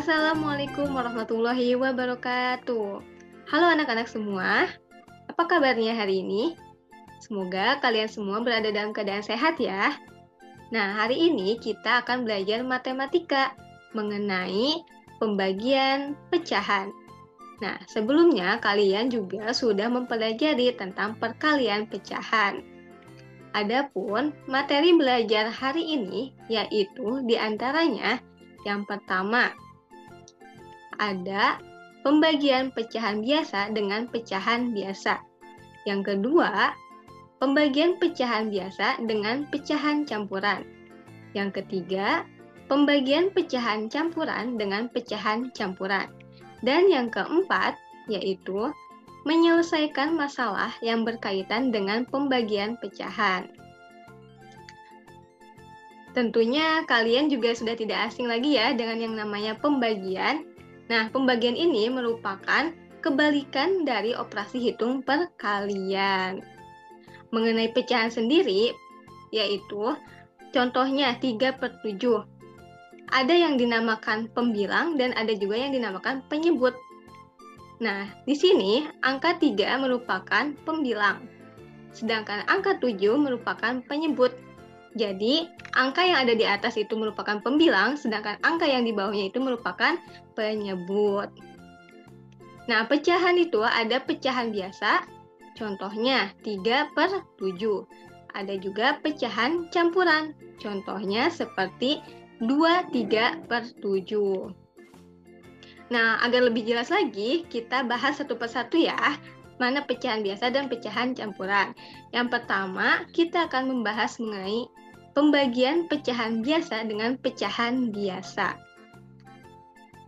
Assalamualaikum warahmatullahi wabarakatuh. Halo anak-anak semua, apa kabarnya hari ini? Semoga kalian semua berada dalam keadaan sehat ya. Nah, hari ini kita akan belajar matematika mengenai pembagian pecahan. Nah, sebelumnya kalian juga sudah mempelajari tentang perkalian pecahan. Adapun materi belajar hari ini yaitu diantaranya yang pertama, ada pembagian pecahan biasa dengan pecahan biasa. Yang kedua, pembagian pecahan biasa dengan pecahan campuran. Yang ketiga, pembagian pecahan campuran dengan pecahan campuran. Dan yang keempat, yaitu menyelesaikan masalah yang berkaitan dengan pembagian pecahan. Tentunya kalian juga sudah tidak asing lagi ya dengan yang namanya pembagian. Nah, pembagian ini merupakan kebalikan dari operasi hitung perkalian. Mengenai pecahan sendiri, yaitu contohnya 3/7. Ada yang dinamakan pembilang dan ada juga yang dinamakan penyebut. Nah, di sini angka 3 merupakan pembilang, sedangkan angka 7 merupakan penyebut. Jadi, angka yang ada di atas itu merupakan pembilang, sedangkan angka yang di bawahnya itu merupakan penyebut. Nah, pecahan itu ada pecahan biasa, contohnya 3/7. Ada juga pecahan campuran, contohnya seperti 2/3/7. Nah, agar lebih jelas lagi, kita bahas satu persatu ya, mana pecahan biasa dan pecahan campuran. Yang pertama, kita akan membahas mengenai pembagian pecahan biasa dengan pecahan biasa.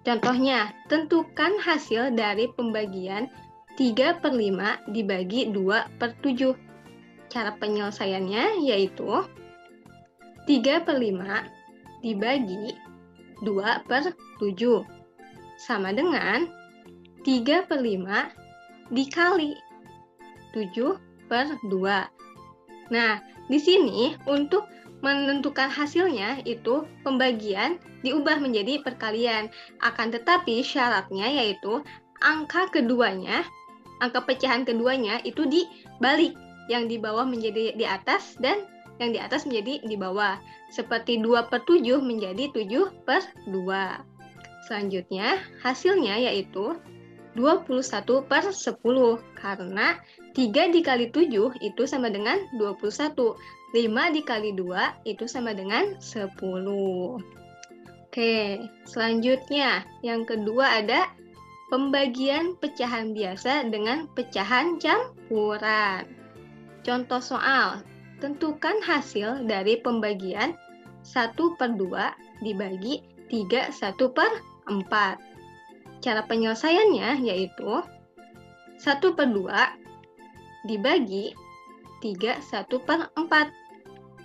Contohnya, tentukan hasil dari pembagian 3/5 dibagi 2/7. Cara penyelesaiannya yaitu 3/5 dibagi 2/7 sama dengan 3/5 dikali 7/2. Nah, di sini untuk menentukan hasilnya itu pembagian diubah menjadi perkalian. Akan tetapi syaratnya yaitu angka keduanya, angka pecahan keduanya itu dibalik. Yang di bawah menjadi di atas dan yang di atas menjadi di bawah. Seperti 2/7 menjadi 7/2. Selanjutnya hasilnya yaitu 21/10 karena 3 dikali 7 itu sama dengan 21. 5 dikali 2 itu sama dengan 10. Oke, selanjutnya yang kedua ada pembagian pecahan biasa dengan pecahan campuran. Contoh soal, tentukan hasil dari pembagian 1/2 dibagi 3/1/4. Cara penyelesaiannya yaitu 1/2 dibagi 3/1/4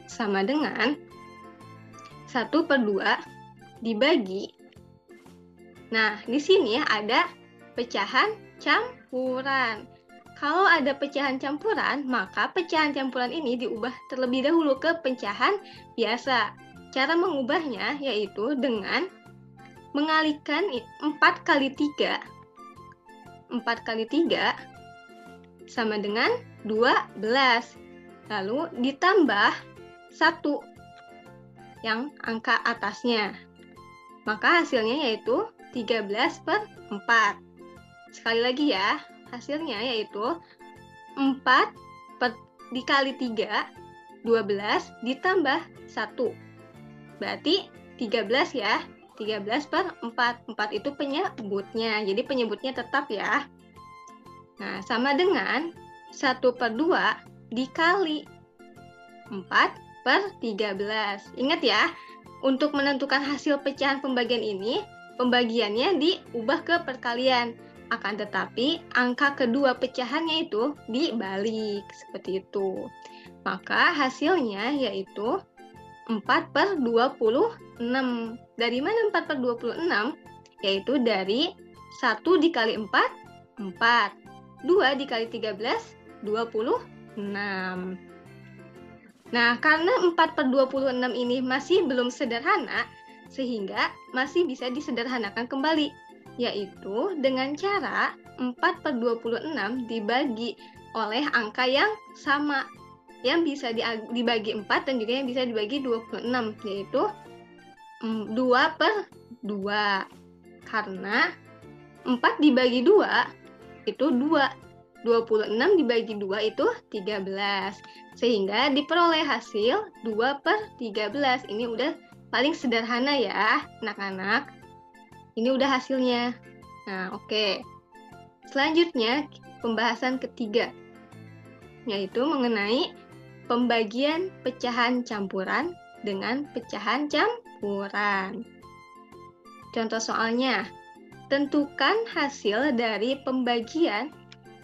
sama dengan 1/2 dibagi. Nah, di sini ada pecahan campuran. Kalau ada pecahan campuran, maka pecahan campuran ini diubah terlebih dahulu ke pecahan biasa. Cara mengubahnya yaitu dengan mengalihkan 4 kali 3. 4 kali 3 sama dengan 12. Lalu ditambah 1 yang angka atasnya. Maka hasilnya yaitu 13/4. Sekali lagi ya, hasilnya yaitu 4 dikali 3, 12 ditambah 1. Berarti 13 ya. 13/4. 4 itu penyebutnya. Jadi penyebutnya tetap ya. Nah, sama dengan 1/2 dikali 4/13. Ingat ya, untuk menentukan hasil pecahan pembagian ini, pembagiannya diubah ke perkalian. Akan tetapi, angka kedua pecahannya itu dibalik. Seperti itu. Maka hasilnya yaitu 4/26. Dari mana 4/26? Yaitu dari 1 dikali 4, 4. 2 dikali 13, 26. Nah, karena 4/26 ini masih belum sederhana, sehingga masih bisa disederhanakan kembali, yaitu dengan cara 4/26 dibagi oleh angka yang sama, yang bisa dibagi 4 dan juga yang bisa dibagi 26, yaitu 2/2. Karena 4 dibagi 2 itu 2. 26 dibagi 2 itu 13. Sehingga diperoleh hasil 2/13. Ini udah paling sederhana ya, anak-anak. Ini udah hasilnya. Nah, oke. Selanjutnya, pembahasan ketiga, yaitu mengenai pembagian pecahan campuran dengan pecahan campuran. Contoh soalnya, tentukan hasil dari pembagian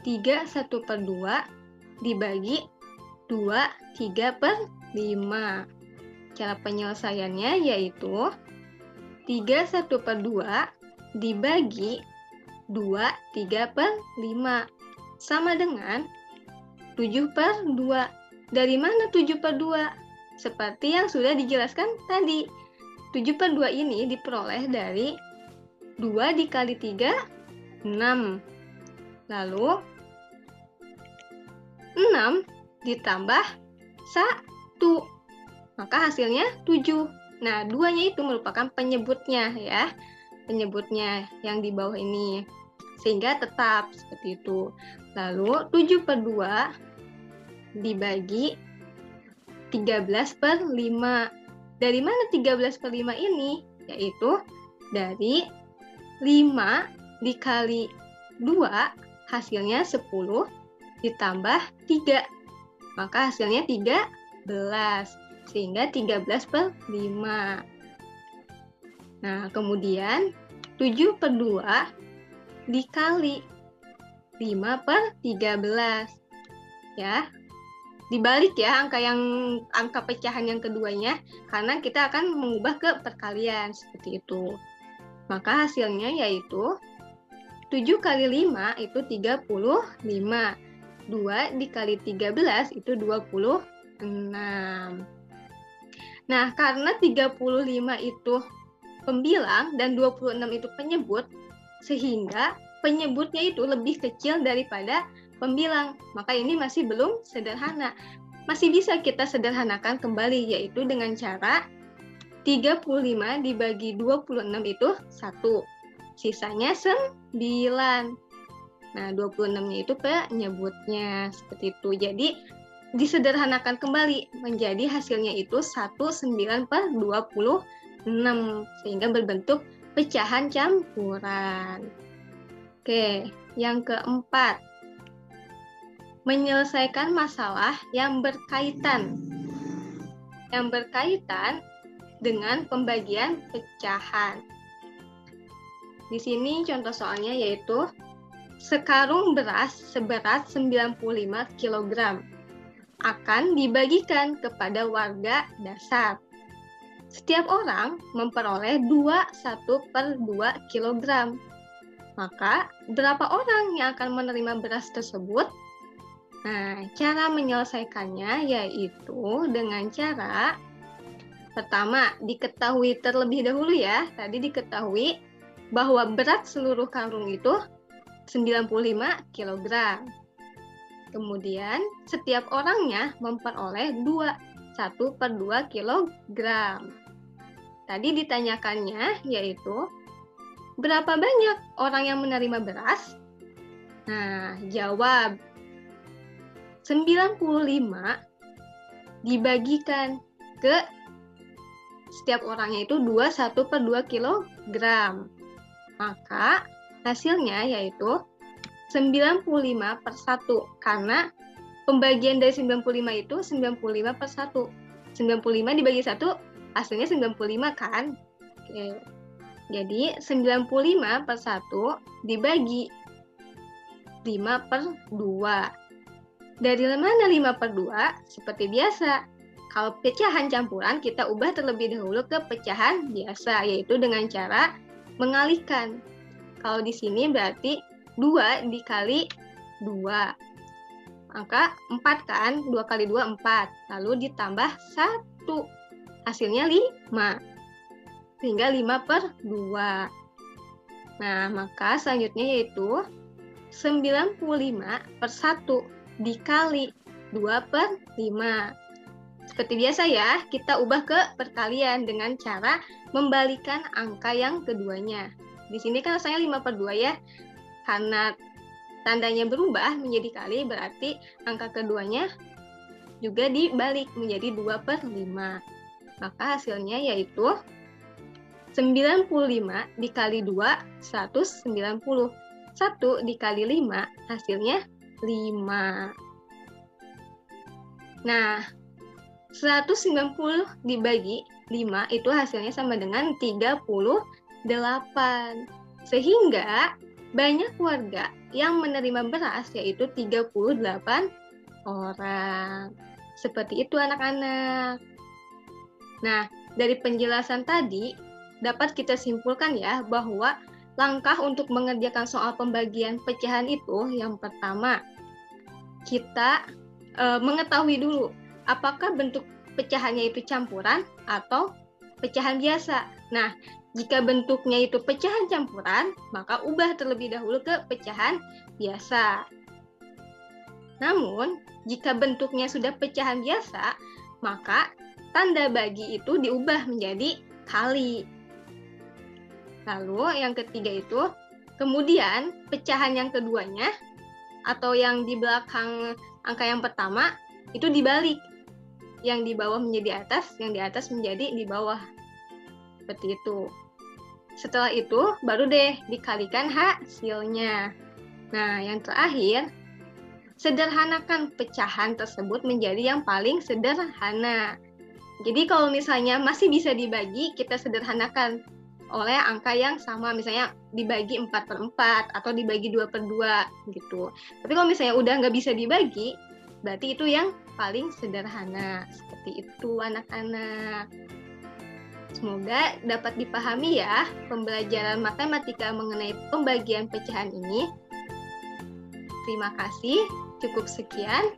3/1/2 dibagi 2/3/5. Cara penyelesaiannya yaitu 3/1/2 dibagi 2/3/5 sama dengan 7/2. Dari mana 7/2? Seperti yang sudah dijelaskan tadi. 7/2 ini diperoleh dari 2 dikali 3, 6. Lalu 6 ditambah 1. Maka hasilnya 7. Nah, 2-nya itu merupakan penyebutnya ya. Penyebutnya yang di bawah ini. Sehingga tetap seperti itu. Lalu 7/2 dibagi 13/5. Dari mana 13/5 ini? Yaitu dari 5 dikali 2 hasilnya 10 ditambah 3. Maka hasilnya 13. Sehingga 13/5. Nah, kemudian 7/2 dikali 5/13. Ya, dibalik ya angka pecahan yang keduanya, karena kita akan mengubah ke perkalian seperti itu. Maka hasilnya yaitu 7 kali 5 itu 35. 2 dikali 13 itu 26. Nah, karena 35 itu pembilang dan 26 itu penyebut, sehingga penyebutnya itu lebih kecil daripada pembilang. Maka ini masih belum sederhana. Masih bisa kita sederhanakan kembali, yaitu dengan cara 35 dibagi 26 itu 1. Sisanya 9. Nah, 26-nya itu penyebutnya seperti itu. Jadi disederhanakan kembali menjadi hasilnya itu 19/26 sehingga berbentuk pecahan campuran. Oke, yang keempat, menyelesaikan masalah yang berkaitan dengan pembagian pecahan. Di sini contoh soalnya yaitu sekarung beras seberat 95 kg akan dibagikan kepada warga dasar. Setiap orang memperoleh 1/2 kg. Maka, berapa orang yang akan menerima beras tersebut? Nah, cara menyelesaikannya yaitu dengan cara pertama, diketahui terlebih dahulu ya. Tadi diketahui bahwa berat seluruh karung itu 95 kg. Kemudian, setiap orangnya memperoleh 1/2 kg. Tadi ditanyakannya yaitu, berapa banyak orang yang menerima beras? Nah, jawab 95 dibagikan ke setiap orangnya itu 1/2 kg. Maka hasilnya yaitu 95/1. Karena pembagian dari 95 itu 95/1. 95 dibagi 1 hasilnya 95 kan? Oke. Jadi 95/1 dibagi 5/2. Dari mana 5/2? Seperti biasa. Kalau pecahan campuran kita ubah terlebih dahulu ke pecahan biasa, yaitu dengan cara mengalihkan. Kalau di sini berarti 2 dikali 2. Maka 4 kan? 2 kali 2 4. Lalu ditambah 1. Hasilnya 5. sehingga 5/2. Nah, maka selanjutnya yaitu 95/1 dikali 2/5. Seperti biasa ya, kita ubah ke perkalian dengan cara membalikan angka yang keduanya. Di sini kan asalnya 5/2 ya, karena tandanya berubah menjadi kali, berarti angka keduanya juga dibalik menjadi 2/5. Maka hasilnya yaitu 95 dikali 2, 190. 1 dikali 5, hasilnya 5. Nah, 190 dibagi 5 itu hasilnya sama dengan 38. Sehingga banyak warga yang menerima beras yaitu 38 orang. Seperti itu anak-anak. Nah, dari penjelasan tadi dapat kita simpulkan ya bahwa langkah untuk mengerjakan soal pembagian pecahan itu yang pertama, kita mengetahui dulu apakah bentuk pecahannya itu campuran atau pecahan biasa. Nah, jika bentuknya itu pecahan campuran, maka ubah terlebih dahulu ke pecahan biasa. Namun, jika bentuknya sudah pecahan biasa, maka tanda bagi itu diubah menjadi kali. Lalu yang ketiga itu, kemudian pecahan yang keduanya atau yang di belakang angka yang pertama itu dibalik. Yang di bawah menjadi atas, yang di atas menjadi di bawah. Seperti itu. Setelah itu baru deh dikalikan hasilnya. Nah, yang terakhir, sederhanakan pecahan tersebut menjadi yang paling sederhana. Jadi kalau misalnya masih bisa dibagi, kita sederhanakan oleh angka yang sama, misalnya dibagi 4/4 atau dibagi 2/2 gitu. Tapi kalau misalnya udah nggak bisa dibagi, berarti itu yang paling sederhana. Seperti itu anak-anak. Semoga dapat dipahami ya pembelajaran matematika mengenai pembagian pecahan ini. Terima kasih, cukup sekian.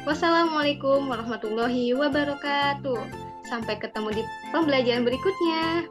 Wassalamualaikum warahmatullahi wabarakatuh. Sampai ketemu di pembelajaran berikutnya.